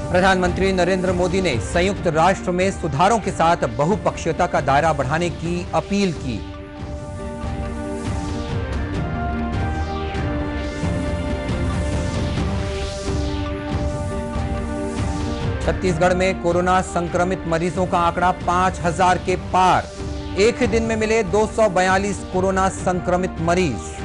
प्रधानमंत्री नरेंद्र मोदी ने संयुक्त राष्ट्र में सुधारों के साथ बहुपक्षीयता का दायरा बढ़ाने की अपील की। छत्तीसगढ़ में कोरोना संक्रमित मरीजों का आंकड़ा 5,000 के पार। एक ही दिन में मिले 242 कोरोना संक्रमित मरीज।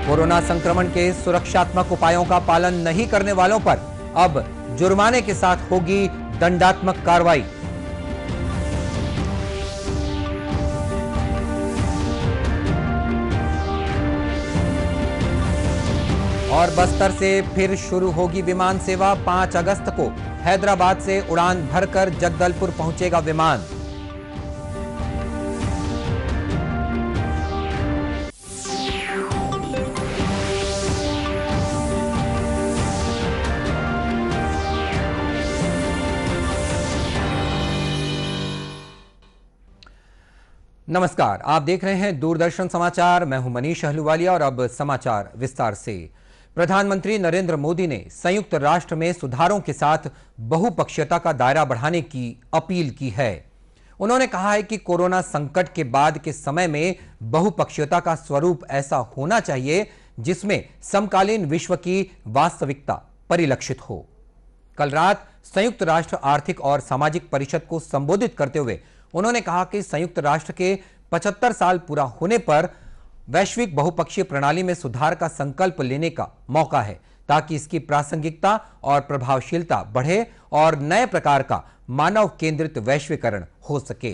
कोरोना संक्रमण के सुरक्षात्मक उपायों का पालन नहीं करने वालों पर अब जुर्माने के साथ होगी दंडात्मक कार्रवाई। और बस्तर से फिर शुरू होगी विमान सेवा। 5 अगस्त को हैदराबाद से उड़ान भरकर जगदलपुर पहुंचेगा विमान। नमस्कार, आप देख रहे हैं दूरदर्शन समाचार। मैं हूं मनीष अहलूवालिया और अब समाचार विस्तार से। प्रधानमंत्री नरेंद्र मोदी ने संयुक्त राष्ट्र में सुधारों के साथ बहुपक्षीयता का दायरा बढ़ाने की अपील की है। उन्होंने कहा है कि कोरोना संकट के बाद के समय में बहुपक्षीयता का स्वरूप ऐसा होना चाहिए जिसमें समकालीन विश्व की वास्तविकता परिलक्षित हो। कल रात संयुक्त राष्ट्र आर्थिक और सामाजिक परिषद को संबोधित करते हुए उन्होंने कहा कि संयुक्त राष्ट्र के 75 साल पूरा होने पर वैश्विक बहुपक्षीय प्रणाली में सुधार का संकल्प लेने का मौका है, ताकि इसकी प्रासंगिकता और प्रभावशीलता बढ़े और नए प्रकार का मानव केंद्रित वैश्वीकरण हो सके।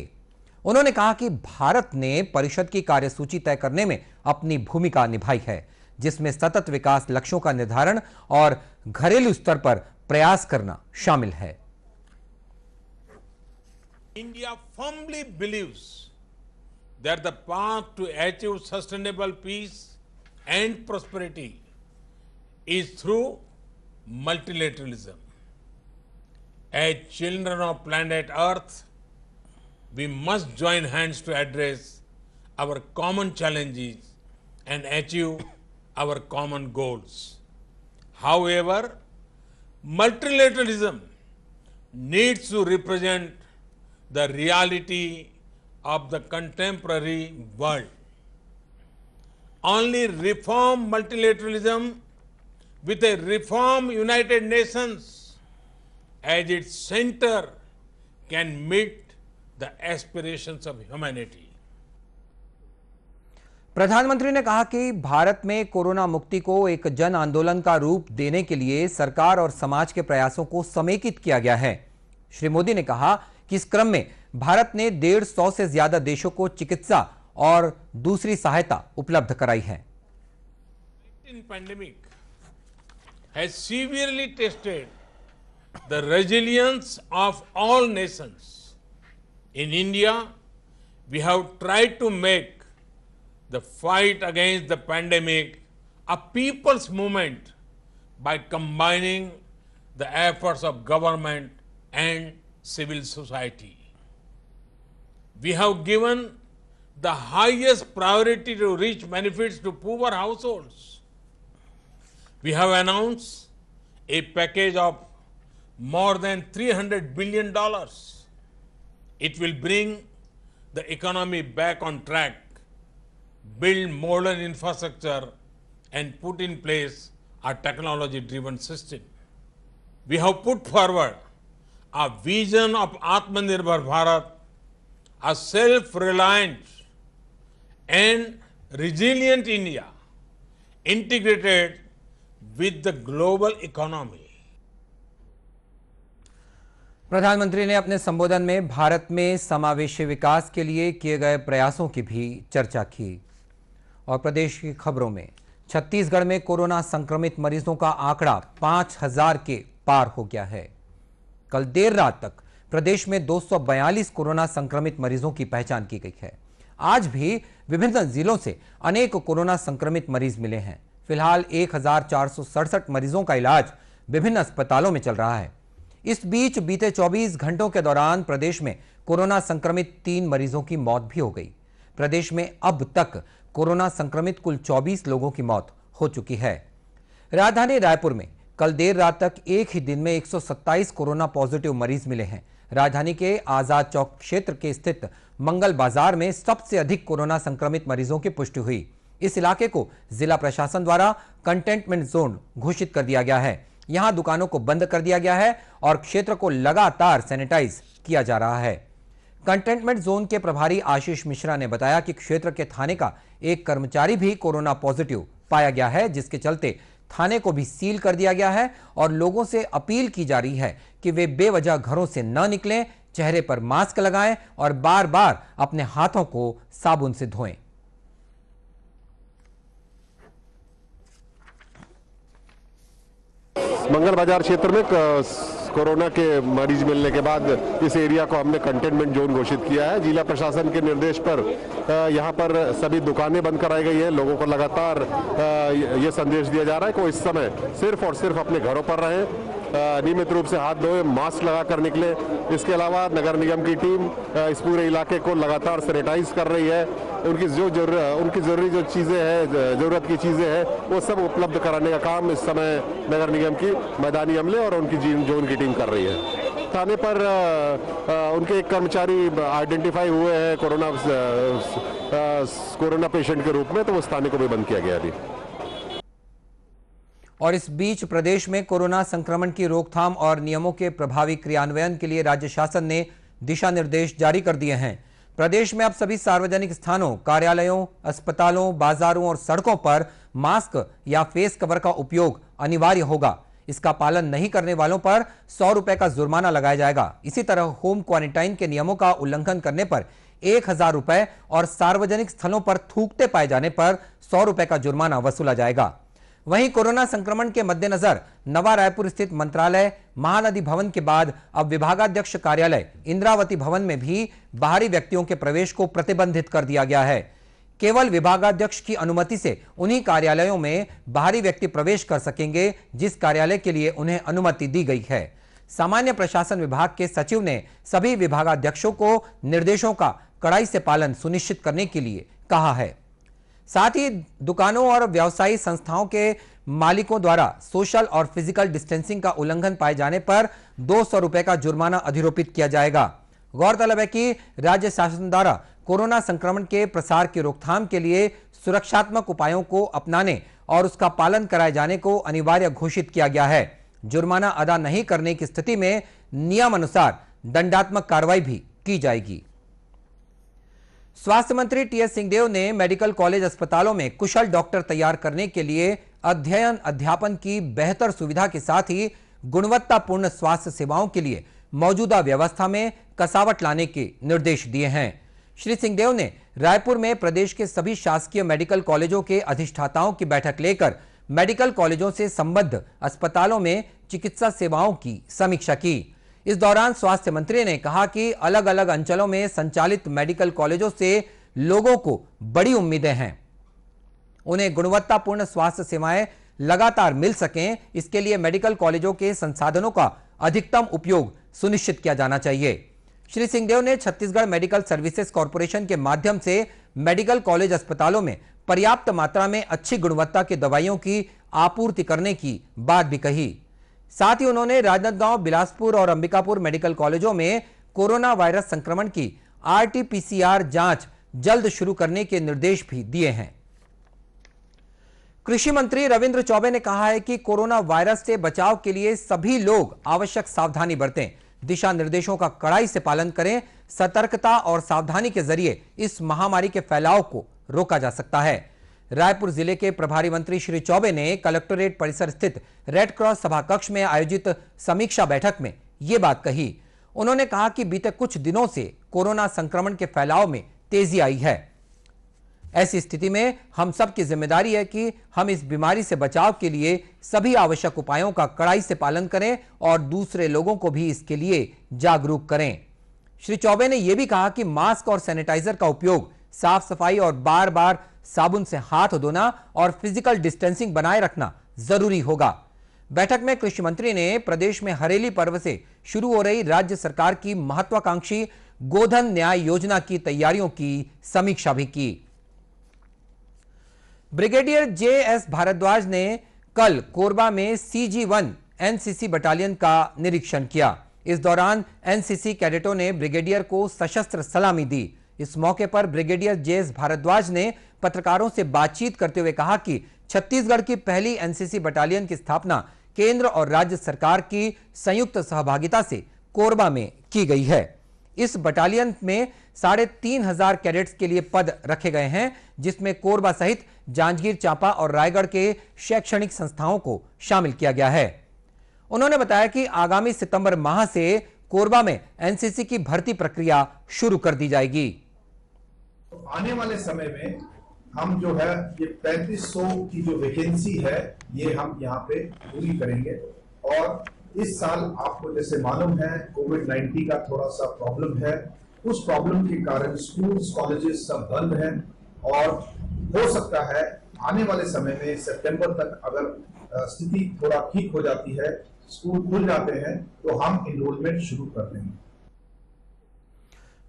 उन्होंने कहा कि भारत ने परिषद की कार्यसूची तय करने में अपनी भूमिका निभाई है, जिसमें सतत विकास लक्ष्यों का निर्धारण और घरेलू स्तर पर प्रयास करना शामिल है। India firmly believes that the path to achieve sustainable peace and prosperity is through multilateralism. As children of planet Earth, we must join hands to address our common challenges and achieve our common goals. However, multilateralism needs to represent the reality of the contemporary world. Only reform multilateralism with a reform United Nations as its center can meet the aspirations of humanity. प्रधानमंत्री ने कहा कि भारत में corona मुक्ति को एक जन आंदोलन का रूप देने के लिए सरकार और समाज के प्रयासों को समेकित किया गया है। श्री मोदी ने कहा कि इस क्रम में भारत ने 150 से ज्यादा देशों को चिकित्सा और दूसरी सहायता उपलब्ध कराई है। Pandemic has severely tested the resilience of all nations. In India, we have tried to make the fight against the pandemic a people's movement by combining the efforts of government and civil society. We have given the highest priority to reach benefits to poor households. We have announced a package of more than $300 billion. It will bring the economy back on track, build modern infrastructure, and put in place a technology-driven system. We have put forward a vision of Atmanirbhar Bharat, a self-reliant and resilient India integrated with the global economy. प्रधानमंत्री ने अपने संबोधन में भारत में समावेशी विकास के लिए किए गए प्रयासों की भी चर्चा की। और प्रदेश की खबरों में, छत्तीसगढ़ में कोरोना संक्रमित मरीजों का आंकड़ा 5,000 के पार हो गया है। कल देर रात तक प्रदेश में 242 कोरोना संक्रमित मरीजों की पहचान की गई है। आज भी विभिन्न जिलों से अनेक कोरोना संक्रमित मरीज मिले हैं। फिलहाल 1,467 मरीजों का इलाज विभिन्न अस्पतालों में चल रहा है। इस बीच बीते 24 घंटों के दौरान प्रदेश में कोरोना संक्रमित 3 मरीजों की मौत भी हो गई। प्रदेश में अब तक कोरोना संक्रमित कुल 24 लोगों की मौत हो चुकी है। राजधानी रायपुर में कल देर रात तक एक ही दिन में 127 कोरोना पॉजिटिव मरीज मिले हैं। राजधानी के आजाद चौक क्षेत्र के स्थित मंगल बाजार में सबसे अधिक कोरोना संक्रमित मरीजों की पुष्टि हुई। इस इलाके को जिला प्रशासन द्वारा कंटेनमेंट जोन घोषित कर दिया गया है। यहां दुकानों को बंद कर दिया गया है और क्षेत्र को लगातार सैनिटाइज किया जा रहा है। कंटेनमेंट जोन के प्रभारी आशीष मिश्रा ने बताया कि क्षेत्र के थाने का एक कर्मचारी भी कोरोना पॉजिटिव पाया गया है, जिसके चलते थाने को भी सील कर दिया गया है और लोगों से अपील की जा रही है कि वे बेवजह घरों से न निकलें, चेहरे पर मास्क लगाएं और बार बार अपने हाथों को साबुन से धोएं। मंगल बाजार क्षेत्र में कोरोना के मरीज मिलने के बाद इस एरिया को हमने कंटेनमेंट जोन घोषित किया है। जिला प्रशासन के निर्देश पर यहां पर सभी दुकानें बंद कराई गई है। लोगों को लगातार ये संदेश दिया जा रहा है कि वो इस समय सिर्फ और सिर्फ अपने घरों पर रहें, नियमित रूप से हाथ धोएं, मास्क लगाकर निकले। इसके अलावा नगर निगम की टीम इस पूरे इलाके को लगातार सैनिटाइज कर रही है। उनकी जरूरी जो चीज़ें हैं, ज़रूरत की चीज़ें हैं, वो सब उपलब्ध कराने का काम इस समय नगर निगम की मैदानी अमले और उनकी जोन की टीम कर रही है। थाने पर उनके एक कर्मचारी आइडेंटिफाई हुए हैं कोरोना पेशेंट के रूप में, तो उस थाने को भी बंद किया गया अभी। और इस बीच प्रदेश में कोरोना संक्रमण की रोकथाम और नियमों के प्रभावी क्रियान्वयन के लिए राज्य शासन ने दिशा निर्देश जारी कर दिए हैं। प्रदेश में अब सभी सार्वजनिक स्थानों, कार्यालयों, अस्पतालों, बाजारों और सड़कों पर मास्क या फेस कवर का उपयोग अनिवार्य होगा। इसका पालन नहीं करने वालों पर 100 रुपए का जुर्माना लगाया जाएगा। इसी तरह होम क्वारंटाइन के नियमों का उल्लंघन करने पर 1000 रुपए और सार्वजनिक स्थलों पर थूकते पाए जाने पर 100 रुपए का जुर्माना वसूला जाएगा। वहीं कोरोना संक्रमण के मद्देनजर नवा रायपुर स्थित मंत्रालय, महानदी भवन के बाद अब विभागाध्यक्ष कार्यालय इंद्रावती भवन में भी बाहरी व्यक्तियों के प्रवेश को प्रतिबंधित कर दिया गया है। केवल विभागाध्यक्ष की अनुमति से उन्हीं कार्यालयों में बाहरी व्यक्ति प्रवेश कर सकेंगे जिस कार्यालय के लिए उन्हें अनुमति दी गई है। सामान्य प्रशासन विभाग के सचिव ने सभी विभागाध्यक्षों को निर्देशों का कड़ाई से पालन सुनिश्चित करने के लिए कहा है। साथ ही दुकानों और व्यवसायी संस्थाओं के मालिकों द्वारा सोशल और फिजिकल डिस्टेंसिंग का उल्लंघन पाए जाने पर 200 रुपए का जुर्माना अधिरोपित किया जाएगा। गौरतलब है कि राज्य शासन द्वारा कोरोना संक्रमण के प्रसार की रोकथाम के लिए सुरक्षात्मक उपायों को अपनाने और उसका पालन कराए जाने को अनिवार्य घोषित किया गया है। जुर्माना अदा नहीं करने की स्थिति में नियमानुसार दंडात्मक कार्रवाई भी की जाएगी। स्वास्थ्य मंत्री टीएस सिंहदेव ने मेडिकल कॉलेज अस्पतालों में कुशल डॉक्टर तैयार करने के लिए अध्ययन अध्यापन की बेहतर सुविधा के साथ ही गुणवत्तापूर्ण स्वास्थ्य सेवाओं के लिए मौजूदा व्यवस्था में कसावट लाने के निर्देश दिए हैं। श्री सिंहदेव ने रायपुर में प्रदेश के सभी शासकीय मेडिकल कॉलेजों के अधिष्ठाताओं की बैठक लेकर मेडिकल कॉलेजों से संबद्ध अस्पतालों में चिकित्सा सेवाओं की समीक्षा की। इस दौरान स्वास्थ्य मंत्री ने कहा कि अलग अलग अंचलों में संचालित मेडिकल कॉलेजों से लोगों को बड़ी उम्मीदें हैं। उन्हें गुणवत्तापूर्ण स्वास्थ्य सेवाएं लगातार मिल सकें, इसके लिए मेडिकल कॉलेजों के संसाधनों का अधिकतम उपयोग सुनिश्चित किया जाना चाहिए। श्री सिंहदेव ने छत्तीसगढ़ मेडिकल सर्विसेज कॉर्पोरेशन के माध्यम से मेडिकल कॉलेज अस्पतालों में पर्याप्त मात्रा में अच्छी गुणवत्ता की दवाइयों की आपूर्ति करने की बात भी कही। साथ ही उन्होंने राजनांदगांव, बिलासपुर और अंबिकापुर मेडिकल कॉलेजों में कोरोना वायरस संक्रमण की आरटी-पीसीआर जांच जल्द शुरू करने के निर्देश भी दिए हैं। कृषि मंत्री रविंद्र चौबे ने कहा है कि कोरोना वायरस से बचाव के लिए सभी लोग आवश्यक सावधानी बरतें, दिशा निर्देशों का कड़ाई से पालन करें। सतर्कता और सावधानी के जरिए इस महामारी के फैलाव को रोका जा सकता है। रायपुर जिले के प्रभारी मंत्री श्री चौबे ने कलेक्टोरेट परिसर स्थित रेड क्रॉस सभा कक्ष में आयोजित समीक्षा बैठक में यह बात कही। उन्होंने कहा कि बीते कुछ दिनों से कोरोना संक्रमण के फैलाव में तेजी आई है। ऐसी स्थिति में हम सब की जिम्मेदारी है कि हम इस बीमारी से बचाव के लिए सभी आवश्यक उपायों का कड़ाई से पालन करें और दूसरे लोगों को भी इसके लिए जागरूक करें। श्री चौबे ने यह भी कहा कि मास्क और सैनिटाइजर का उपयोग, साफ सफाई और बार बार साबुन से हाथ धोना और फिजिकल डिस्टेंसिंग बनाए रखना जरूरी होगा। बैठक में कृषि मंत्री ने प्रदेश में हरेली पर्व से शुरू हो रही राज्य सरकार की महत्वाकांक्षी गोधन न्याय योजना की तैयारियों की समीक्षा भी की। Brigadier JS. भारद्वाज ने कल कोरबा में CG-1 एनसीसी बटालियन का निरीक्षण किया। इस दौरान एनसीसी कैडेटों ने ब्रिगेडियर को सशस्त्र सलामी दी। इस मौके पर ब्रिगेडियर जे.एस. भारद्वाज ने पत्रकारों से बातचीत करते हुए कहा कि छत्तीसगढ़ की पहली एनसीसी बटालियन की स्थापना केंद्र और राज्य सरकार की संयुक्त सहभागिता से कोरबा में की गई है। इस बटालियन में 3,500 कैडेट्स के लिए पद रखे गए हैं, जिसमें कोरबा सहित जांजगीर चांपा और रायगढ़ के शैक्षणिक संस्थाओं को शामिल किया गया है। उन्होंने बताया कि आगामी सितंबर माह से कोरबा में एनसीसी की भर्ती प्रक्रिया शुरू कर दी जाएगी। आने वाले समय में हम जो है ये 3500 की जो वैकेंसी है ये हम यहाँ पे पूरी करेंगे। और इस साल आपको जैसे मालूम है कोविड-19 का थोड़ा सा प्रॉब्लम है, उस प्रॉब्लम के कारण स्कूल्स कॉलेजेस सब बंद हैं और हो सकता है आने वाले समय में सितंबर तक अगर स्थिति थोड़ा ठीक हो जाती है, स्कूल खुल जाते हैं तो हम एनरोलमेंट शुरू कर देंगे।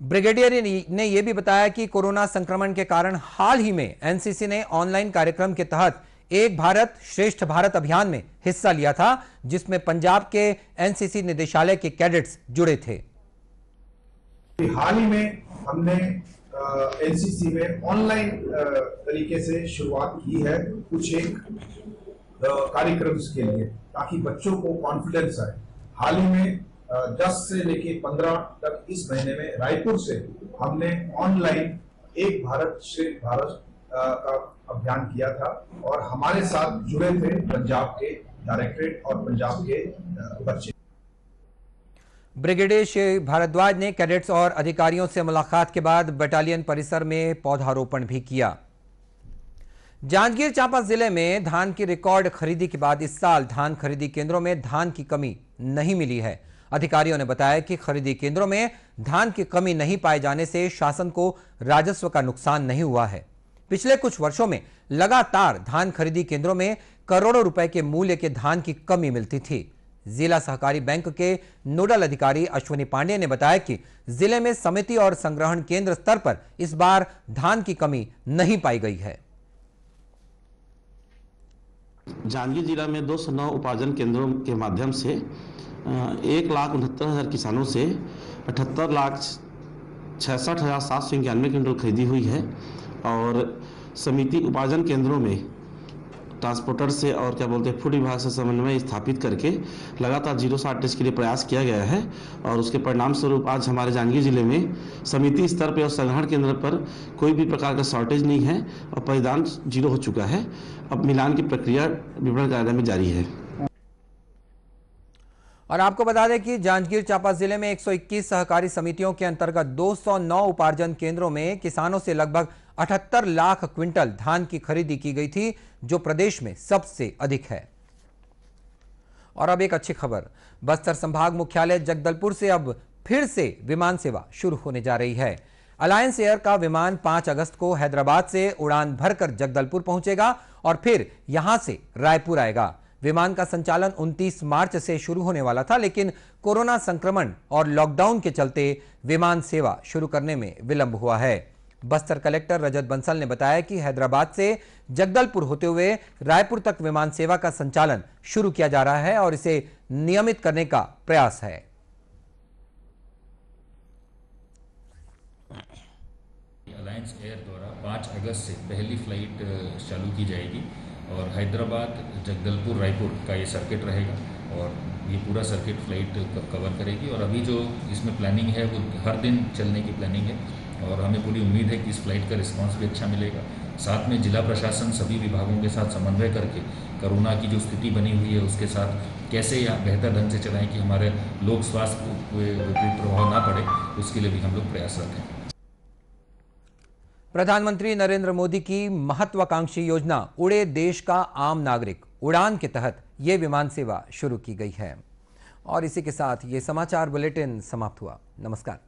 ब्रिगेडियर ने यह भी बताया कि कोरोना संक्रमण के कारण हाल ही में एनसीसी ने ऑनलाइन कार्यक्रम के तहत एक भारत श्रेष्ठ भारत अभियान में हिस्सा लिया था, जिसमें पंजाब के एनसीसी निदेशालय के कैडेट्स जुड़े थे। हाल ही में हमने एनसीसी में ऑनलाइन तरीके से शुरुआत की है कुछ एक कार्यक्रम के लिए, ताकि बच्चों को कॉन्फिडेंस आए। हाल ही में 10 से लेके 15 तक इस महीने में रायपुर से हमने ऑनलाइन एक भारत श्रेष्ठ भारत का अभियान किया था और हमारे साथ जुड़े थे पंजाब के डायरेक्टरेट और पंजाब के बच्चे। ब्रिगेडियर श्री भारद्वाज ने कैडेट्स और अधिकारियों से मुलाकात के बाद बटालियन परिसर में पौधारोपण भी किया। जांजगीर चांपा जिले में धान की रिकॉर्ड खरीदी के बाद इस साल धान खरीदी केंद्रों में धान की कमी नहीं मिली है। अधिकारियों ने बताया कि खरीदी केंद्रों में धान की कमी नहीं पाए जाने से शासन को राजस्व का नुकसान नहीं हुआ है। पिछले कुछ वर्षों में लगातार धान खरीदी केंद्रों में करोड़ों रुपए के मूल्य के धान की कमी मिलती थी। जिला सहकारी बैंक के नोडल अधिकारी अश्विनी पांडे ने बताया कि जिले में समिति और संग्रहण केंद्र स्तर पर इस बार धान की कमी नहीं पाई गई है। जांजगीर जिला में 209 उपार्जन केंद्रों के माध्यम से 1,69,000 किसानों से 78,66,791 क्विंटल खरीदी हुई है और समिति उपार्जन केंद्रों में ट्रांसपोर्टर से और फूड विभाग से समन्वय स्थापित करके लगातार 0 शॉर्टेज के लिए प्रयास किया गया है और उसके परिणाम स्वरूप आज हमारे जांजगीर जिले में समिति स्तर पर और संग्रहण केंद्र पर कोई भी प्रकार का शॉर्टेज नहीं है और परिधान 0 हो चुका है। अब मिलान की प्रक्रिया विपणन कार्यालय में जारी है। और आपको बता दें कि जांजगीर चांपा जिले में 121 सहकारी समितियों के अंतर्गत 209 उपार्जन केंद्रों में किसानों से लगभग 78 लाख क्विंटल धान की खरीदी की गई थी, जो प्रदेश में सबसे अधिक है। और अब एक अच्छी खबर, बस्तर संभाग मुख्यालय जगदलपुर से अब फिर से विमान सेवा शुरू होने जा रही है। अलायंस एयर का विमान 5 अगस्त को हैदराबाद से उड़ान भरकर जगदलपुर पहुंचेगा और फिर यहां से रायपुर आएगा। विमान का संचालन 29 मार्च से शुरू होने वाला था, लेकिन कोरोना संक्रमण और लॉकडाउन के चलते विमान सेवा शुरू करने में विलंब हुआ है। बस्तर कलेक्टर रजत बंसल ने बताया कि हैदराबाद से जगदलपुर होते हुए रायपुर तक विमान सेवा का संचालन शुरू किया जा रहा है और इसे नियमित करने का प्रयास है। अलायंस एयर द्वारा 5 अगस्त से पहली फ्लाइट चालू की जाएगी और हैदराबाद जगदलपुर रायपुर का ये सर्किट रहेगा और ये पूरा सर्किट फ्लाइट कवर करेगी। और अभी जो इसमें प्लानिंग है वो हर दिन चलने की प्लानिंग है और हमें पूरी उम्मीद है कि इस फ्लाइट का रिस्पांस भी अच्छा मिलेगा। साथ में जिला प्रशासन सभी विभागों के साथ समन्वय करके कोरोना की जो स्थिति बनी हुई है उसके साथ कैसे यहाँ बेहतर ढंग से चलाएं कि हमारे लोक स्वास्थ्य को विपरीत प्रभाव ना पड़े, उसके लिए भी हम लोग प्रयासरत हैं। प्रधानमंत्री नरेंद्र मोदी की महत्वाकांक्षी योजना उड़े देश का आम नागरिक उड़ान के तहत ये विमान सेवा शुरू की गई है। और इसी के साथ ये समाचार बुलेटिन समाप्त हुआ। नमस्कार।